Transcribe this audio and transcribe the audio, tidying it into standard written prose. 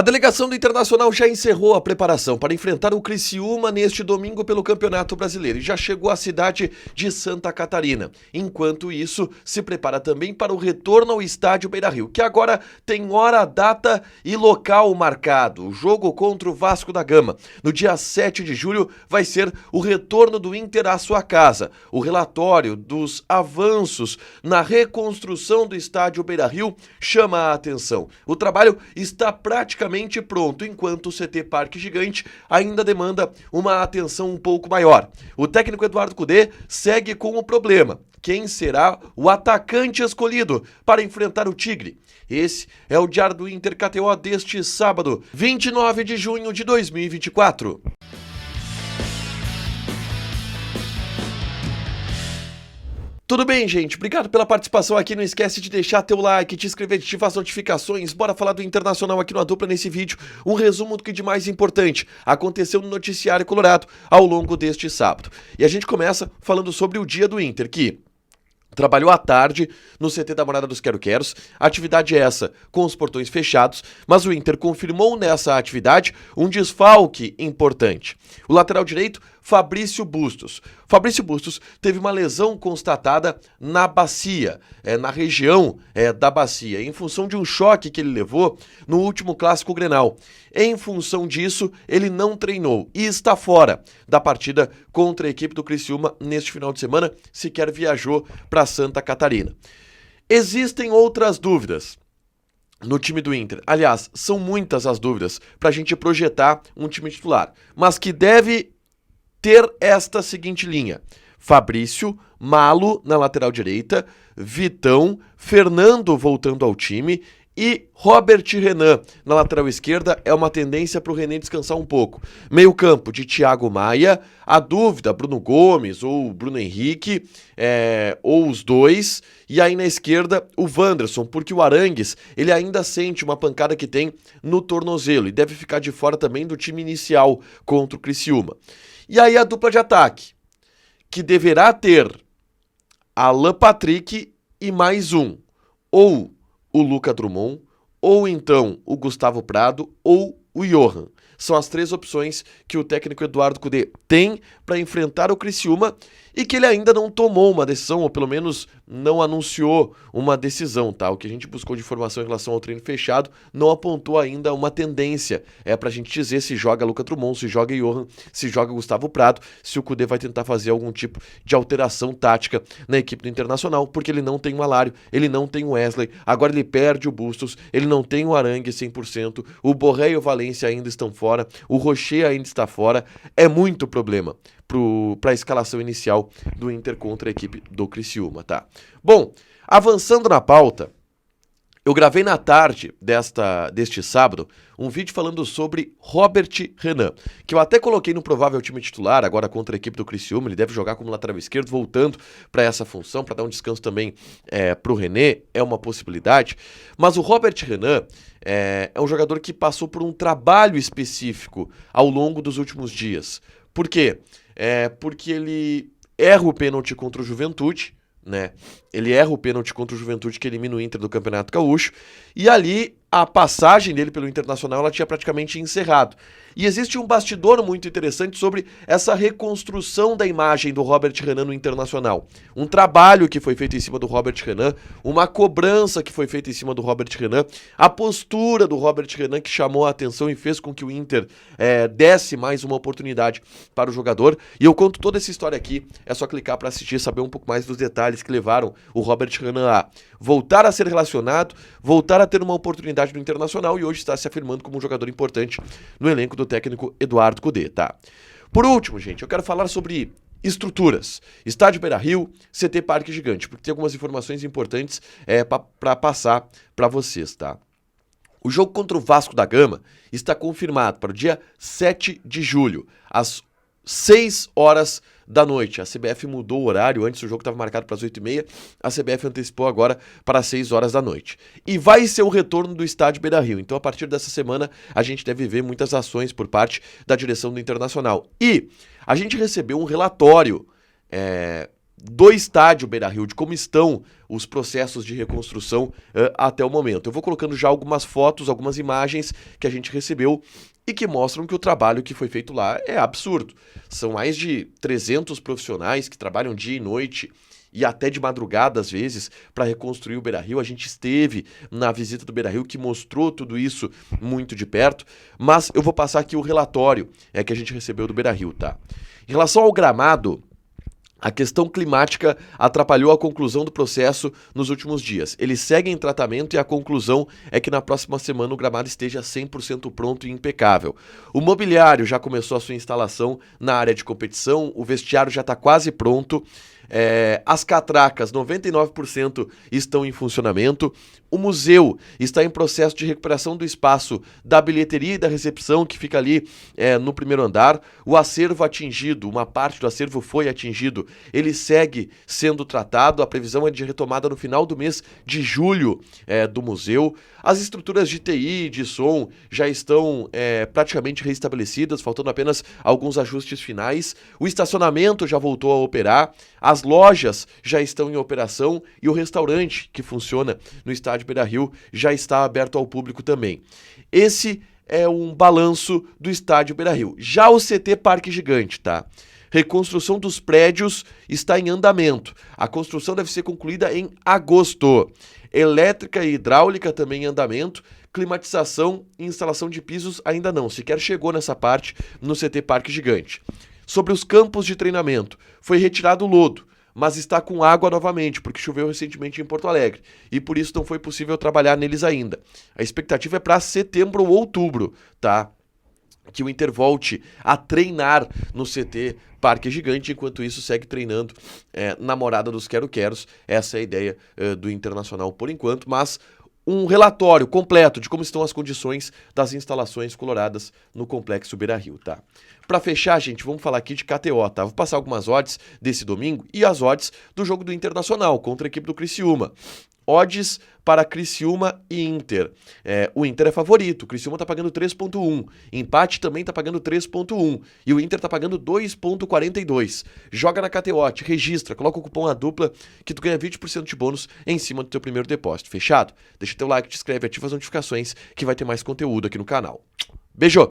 A delegação do Internacional já encerrou a preparação para enfrentar o Criciúma neste domingo pelo Campeonato Brasileiro e já chegou à cidade de Santa Catarina. Enquanto isso, se prepara também para o retorno ao estádio Beira-Rio, que agora tem hora, data e local marcado. O jogo contra o Vasco da Gama. No dia 7 de julho vai ser o retorno do Inter à sua casa. O relatório dos avanços na reconstrução do estádio Beira-Rio chama a atenção. O trabalho está praticamente pronto, enquanto o CT Parque Gigante ainda demanda uma atenção um pouco maior. O técnico Eduardo Cudê segue com o problema: quem será o atacante escolhido para enfrentar o Tigre? Esse é o Diário do Inter KTO deste sábado, 29 de junho de 2024. Tudo bem, gente? Obrigado pela participação aqui. Não esquece de deixar teu like, te inscrever, de ativar as notificações. Bora falar do Internacional aqui no A Dupla nesse vídeo. Um resumo do que de mais importante aconteceu no noticiário colorado ao longo deste sábado. E a gente começa falando sobre o dia do Inter, que trabalhou à tarde no CT da Morada dos Quero-Queros. Atividade essa com os portões fechados, mas o Inter confirmou nessa atividade um desfalque importante. O lateral direito, Fabrício Bustos. Fabrício Bustos teve uma lesão constatada na bacia, na região da bacia, em função de um choque que ele levou no último Clássico Grenal. Em função disso, ele não treinou e está fora da partida contra a equipe do Criciúma neste final de semana, sequer viajou para Santa Catarina. Existem outras dúvidas no time do Inter. Aliás, são muitas as dúvidas para a gente projetar um time titular, mas que deve ter esta seguinte linha: Fabrício, Malo na lateral direita, Vitão, Fernando voltando ao time e Robert Renan na lateral esquerda. É uma tendência para o René descansar um pouco. Meio campo de Thiago Maia, a dúvida, Bruno Gomes ou Bruno Henrique, ou os dois. E aí na esquerda o Wanderson, porque o Arangues ele ainda sente uma pancada que tem no tornozelo e deve ficar de fora também do time inicial contra o Criciúma. E aí a dupla de ataque, que deverá ter Alan Patrick e mais um, ou o Luca Drummond, ou então o Gustavo Prado, ou o Johan. São as três opções que o técnico Eduardo Cudê tem para enfrentar o Criciúma e que ele ainda não tomou uma decisão, ou pelo menos não anunciou uma decisão, tá? O que a gente buscou de informação em relação ao treino fechado não apontou ainda uma tendência. É pra gente dizer se joga Luca Drummond, se joga Johan, se joga Gustavo Prado, se o Cudê vai tentar fazer algum tipo de alteração tática na equipe do Internacional, porque ele não tem o Alário, ele não tem o Wesley, agora ele perde o Bustos, ele não tem o Arangue 100%, o Borré e o Valência ainda estão fora, o Rocher ainda está fora. É muito problema para a escalação inicial do Inter contra a equipe do Criciúma, tá? Bom, avançando na pauta, eu gravei na tarde deste sábado um vídeo falando sobre Robert Renan, que eu até coloquei no provável time titular agora contra a equipe do Criciúma. Ele deve jogar como lateral esquerdo, voltando para essa função, para dar um descanso também para o René, é uma possibilidade. Mas o Robert Renan é um jogador que passou por um trabalho específico ao longo dos últimos dias. Por quê? Porque ele erra o pênalti contra o Juventude, né? Ele erra o pênalti contra o Juventude, que elimina o Inter do Campeonato Gaúcho, e ali a passagem dele pelo Internacional ela tinha praticamente encerrado. E existe um bastidor muito interessante sobre essa reconstrução da imagem do Robert Renan no Internacional. Um trabalho que foi feito em cima do Robert Renan, uma cobrança que foi feita em cima do Robert Renan, a postura do Robert Renan que chamou a atenção e fez com que o Inter desse mais uma oportunidade para o jogador. E eu conto toda essa história aqui, é só clicar para assistir, saber um pouco mais dos detalhes que levaram o Robert Renan a voltar a ser relacionado, voltar a ter uma oportunidade no Internacional e hoje está se afirmando como um jogador importante no elenco do técnico Eduardo Cudê, tá? Por último, gente, eu quero falar sobre estruturas. Estádio Beira-Rio, CT Parque Gigante, porque tem algumas informações importantes para passar para vocês, tá? O jogo contra o Vasco da Gama está confirmado para o dia 7 de julho, às 6 horas da noite. A CBF mudou o horário, antes o jogo estava marcado para as 8h30, a CBF antecipou agora para as 6 horas da noite. E vai ser o retorno do estádio Beira-Rio, então a partir dessa semana a gente deve ver muitas ações por parte da direção do Internacional. E a gente recebeu um relatório do estádio Beira-Rio, de como estão os processos de reconstrução até o momento. Eu vou colocando já algumas fotos, algumas imagens que a gente recebeu e que mostram que o trabalho que foi feito lá é absurdo. São mais de 300 profissionais que trabalham dia e noite e até de madrugada, às vezes, para reconstruir o Beira-Rio. A gente esteve na visita do Beira-Rio, que mostrou tudo isso muito de perto, mas eu vou passar aqui o relatório que a gente recebeu do Beira-Rio, tá? Em relação ao gramado, a questão climática atrapalhou a conclusão do processo nos últimos dias. Ele segue em tratamento e a conclusão é que na próxima semana o gramado esteja 100% pronto e impecável. O mobiliário já começou a sua instalação na área de competição, o vestiário já está quase pronto. As catracas, 99% estão em funcionamento. O museu está em processo de recuperação do espaço da bilheteria e da recepção, que fica ali no primeiro andar. O acervo atingido, uma parte do acervo foi atingido, ele segue sendo tratado. A previsão é de retomada no final do mês de julho do museu. As estruturas de TI, de som, já estão praticamente restabelecidas, faltando apenas alguns ajustes finais. O estacionamento já voltou a operar. As lojas já estão em operação e o restaurante que funciona no estádio Beira-Rio já está aberto ao público também. Esse é um balanço do estádio Beira-Rio. Já o CT Parque Gigante, tá? Reconstrução dos prédios está em andamento. A construção deve ser concluída em agosto. Elétrica e hidráulica também em andamento. Climatização e instalação de pisos ainda não. Sequer chegou nessa parte no CT Parque Gigante. Sobre os campos de treinamento, foi retirado o lodo, mas está com água novamente, porque choveu recentemente em Porto Alegre, e por isso não foi possível trabalhar neles ainda. A expectativa é para setembro ou outubro, tá? Que o Inter volte a treinar no CT Parque Gigante, enquanto isso segue treinando na Morada dos Quero-Queros. Essa é a ideia do Internacional por enquanto, mas um relatório completo de como estão as condições das instalações coloradas no Complexo Beira-Rio, tá? Para fechar, gente, vamos falar aqui de KTO, tá? Vou passar algumas odds desse domingo e as odds do jogo do Internacional contra a equipe do Criciúma. Odds para Criciúma e Inter. O Inter é favorito, o Criciúma tá pagando 3.1, empate também tá pagando 3.1 e o Inter tá pagando 2.42. Joga na KTO, te registra, coloca o cupom ADUPLA que tu ganha 20% de bônus em cima do teu primeiro depósito. Fechado? Deixa teu like, te inscreve, ativa as notificações que vai ter mais conteúdo aqui no canal. Beijo!